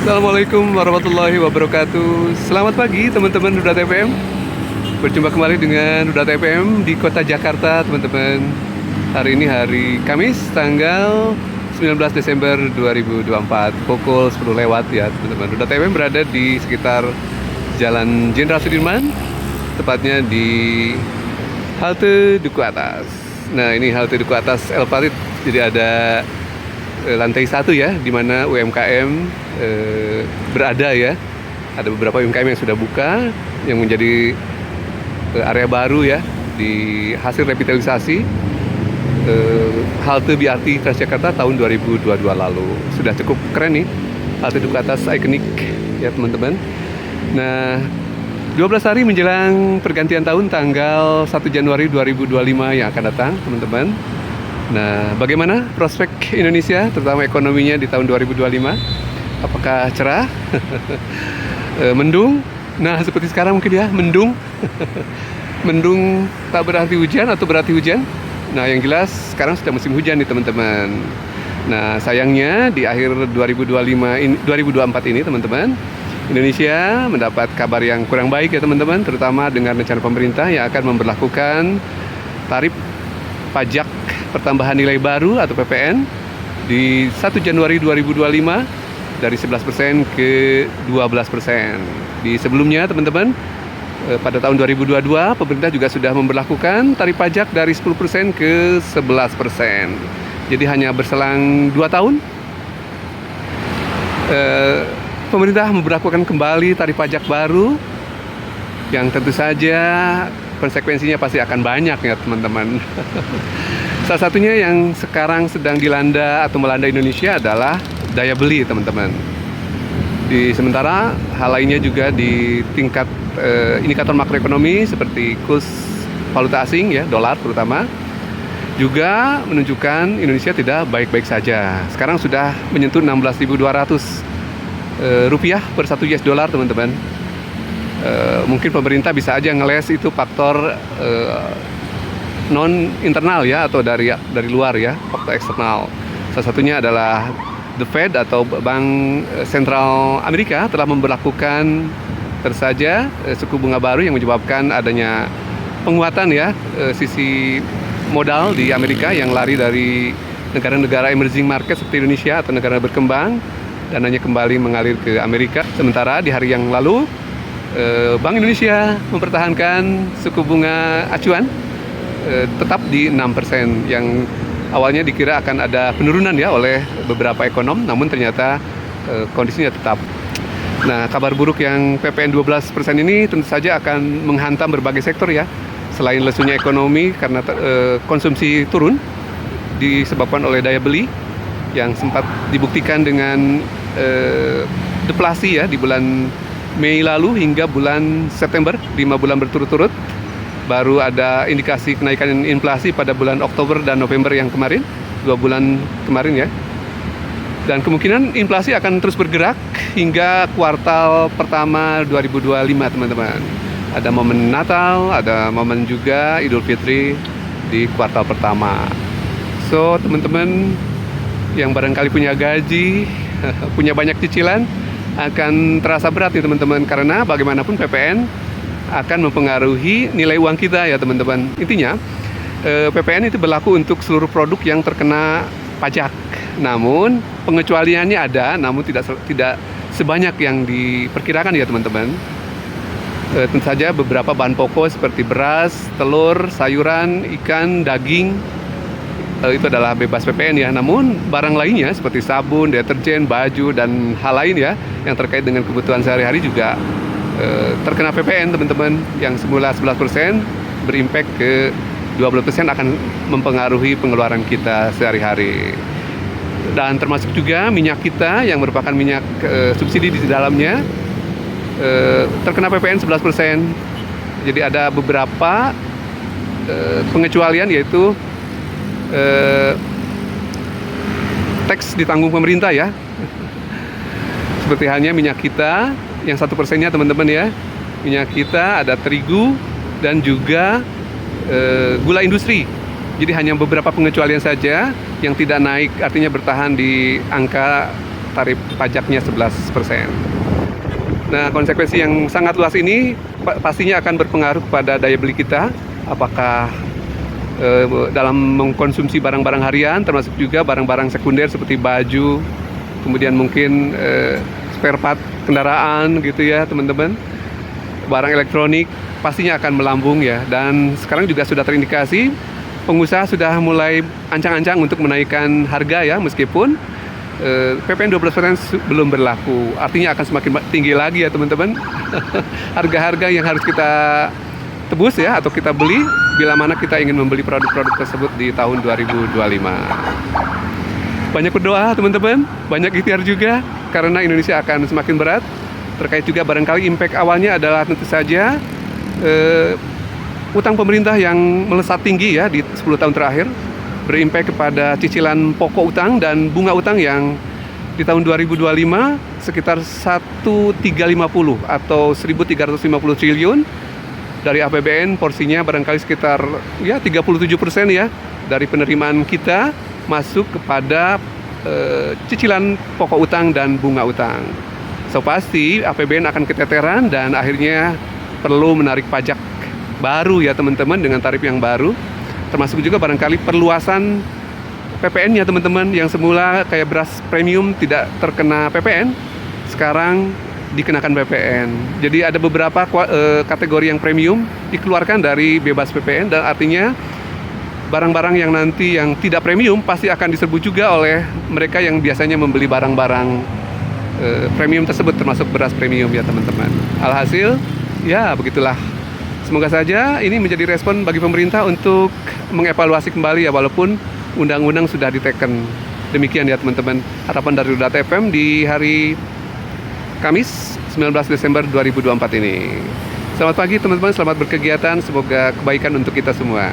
Assalamualaikum warahmatullahi wabarakatuh. Selamat pagi teman-teman Rudat FM. Berjumpa kembali dengan Rudat FM di kota Jakarta, teman-teman. Hari ini hari Kamis, tanggal 19 Desember 2024, pukul 10 lewat ya, teman-teman. Rudat FM berada di sekitar Jalan Jenderal Sudirman, tepatnya di halte Duku Atas. Nah, ini halte Duku Atas El Farid. Jadi ada lantai 1 ya, di mana UMKM berada ya. Ada beberapa UMKM yang sudah buka, yang menjadi area baru ya, di hasil revitalisasi halte BRT Transjakarta tahun 2022 lalu. Sudah cukup keren nih, halte Duku Atas ikonik ya teman-teman. Nah, 12 hari menjelang pergantian tahun tanggal 1 Januari 2025 yang akan datang teman-teman. Nah, bagaimana prospek Indonesia, terutama ekonominya di tahun 2025? Apakah cerah? Mendung? Nah, seperti sekarang mungkin ya, mendung. Mendung tak berarti hujan atau berarti hujan? Nah, yang jelas sekarang sudah musim hujan nih teman-teman. Nah, sayangnya di akhir 2024 ini teman-teman, Indonesia mendapat kabar yang kurang baik ya teman-teman, terutama dengan rencana pemerintah yang akan memberlakukan tarif pajak pertambahan nilai baru atau PPN di 1 Januari 2025 dari 11% ke 12%. Di sebelumnya teman-teman, pada tahun 2022 pemerintah juga sudah memberlakukan tarif pajak dari 10% ke 11%. Jadi hanya berselang 2 tahun pemerintah memberlakukan kembali tarif pajak baru yang tentu saja konsekuensinya pasti akan banyak ya teman-teman. Salah satunya yang sekarang sedang dilanda atau melanda Indonesia adalah daya beli teman-teman. Sementara hal lainnya juga di tingkat indikator makroekonomi seperti kurs valuta asing ya, dolar terutama, juga menunjukkan Indonesia tidak baik-baik saja. Sekarang sudah menyentuh 16.200 rupiah per 1 US dollar teman-teman. Mungkin pemerintah bisa aja ngeles itu faktor non internal ya, atau dari luar ya, faktor eksternal. Salah satunya adalah The Fed atau Bank Sentral Amerika telah memberlakukan tersaja suku bunga baru yang menyebabkan adanya penguatan ya sisi modal di Amerika yang lari dari negara-negara emerging market seperti Indonesia atau negara berkembang, dananya kembali mengalir ke Amerika. Sementara di hari yang lalu Bank Indonesia mempertahankan suku bunga acuan tetap di 6%, yang awalnya dikira akan ada penurunan ya oleh beberapa ekonom, namun ternyata kondisinya tetap. Nah, kabar buruk yang PPN 12% ini tentu saja akan menghantam berbagai sektor ya. Selain lesunya ekonomi karena konsumsi turun disebabkan oleh daya beli yang sempat dibuktikan dengan deflasi ya di bulan Mei lalu hingga bulan September, 5 bulan berturut-turut. Baru ada indikasi kenaikan inflasi pada bulan Oktober dan November yang kemarin, 2 bulan kemarin ya. Dan kemungkinan inflasi akan terus bergerak hingga kuartal pertama 2025 teman-teman. Ada momen Natal, ada momen juga Idul Fitri di kuartal pertama. So teman-teman yang barangkali punya gaji, punya banyak cicilan, akan terasa berat nih teman-teman, karena bagaimanapun PPN akan mempengaruhi nilai uang kita ya teman-teman. Intinya PPN itu berlaku untuk seluruh produk yang terkena pajak. Namun pengecualiannya ada, namun tidak sebanyak yang diperkirakan ya teman-teman. Tentu saja beberapa bahan pokok seperti beras, telur, sayuran, ikan, daging itu adalah bebas PPN ya. Namun barang lainnya seperti sabun, deterjen, baju dan hal lain ya yang terkait dengan kebutuhan sehari-hari juga terkena PPN teman-teman, yang semula 11% berimpact ke 20% akan mempengaruhi pengeluaran kita sehari-hari. Dan termasuk juga minyak kita yang merupakan minyak subsidi di dalamnya terkena PPN 11%. Jadi ada beberapa pengecualian, yaitu teks ditanggung pemerintah ya. Seperti halnya minyak kita yang 1%-nya teman-teman ya. Minyak kita ada terigu dan juga gula industri. Jadi hanya beberapa pengecualian saja yang tidak naik, artinya bertahan di angka tarif pajaknya 11%. Nah, konsekuensi yang sangat luas ini pastinya akan berpengaruh pada daya beli kita, apakah dalam mengkonsumsi barang-barang harian, termasuk juga barang-barang sekunder seperti baju, kemudian mungkin spare part kendaraan gitu ya teman-teman, barang elektronik pastinya akan melambung ya. Dan sekarang juga sudah terindikasi pengusaha sudah mulai ancang-ancang untuk menaikkan harga ya, meskipun PPN 12% belum berlaku. Artinya akan semakin tinggi lagi ya teman-teman. Harga-harga yang harus kita tebus ya, atau kita beli bila mana kita ingin membeli produk-produk tersebut di tahun 2025. Banyak berdoa teman-teman, banyak ikhtiar juga, karena Indonesia akan semakin berat. Terkait juga barangkali impact awalnya adalah tentu saja utang pemerintah yang melesat tinggi ya di 10 tahun terakhir, berimpact kepada cicilan pokok utang dan bunga utang yang di tahun 2025 sekitar 1.350 atau 1.350 triliun. Dari APBN porsinya barangkali sekitar ya 37% ya dari penerimaan kita masuk kepada cicilan pokok utang dan bunga utang. So pasti APBN akan keteteran dan akhirnya perlu menarik pajak baru ya teman-teman, dengan tarif yang baru. Termasuk juga barangkali perluasan PPN-nya teman-teman, yang semula kayak beras premium tidak terkena PPN, sekarang dikenakan PPN. Jadi ada beberapa kategori yang premium dikeluarkan dari bebas PPN, dan artinya barang-barang yang nanti yang tidak premium pasti akan diserbu juga oleh mereka yang biasanya membeli barang-barang premium tersebut, termasuk beras premium ya teman-teman. Alhasil ya begitulah. Semoga saja ini menjadi respon bagi pemerintah untuk mengevaluasi kembali ya, walaupun undang-undang sudah diteken. Demikian ya teman-teman, harapan dari Rudat FM di hari Kamis 19 Desember 2024 ini. Selamat pagi teman-teman, selamat berkegiatan, semoga kebaikan untuk kita semua.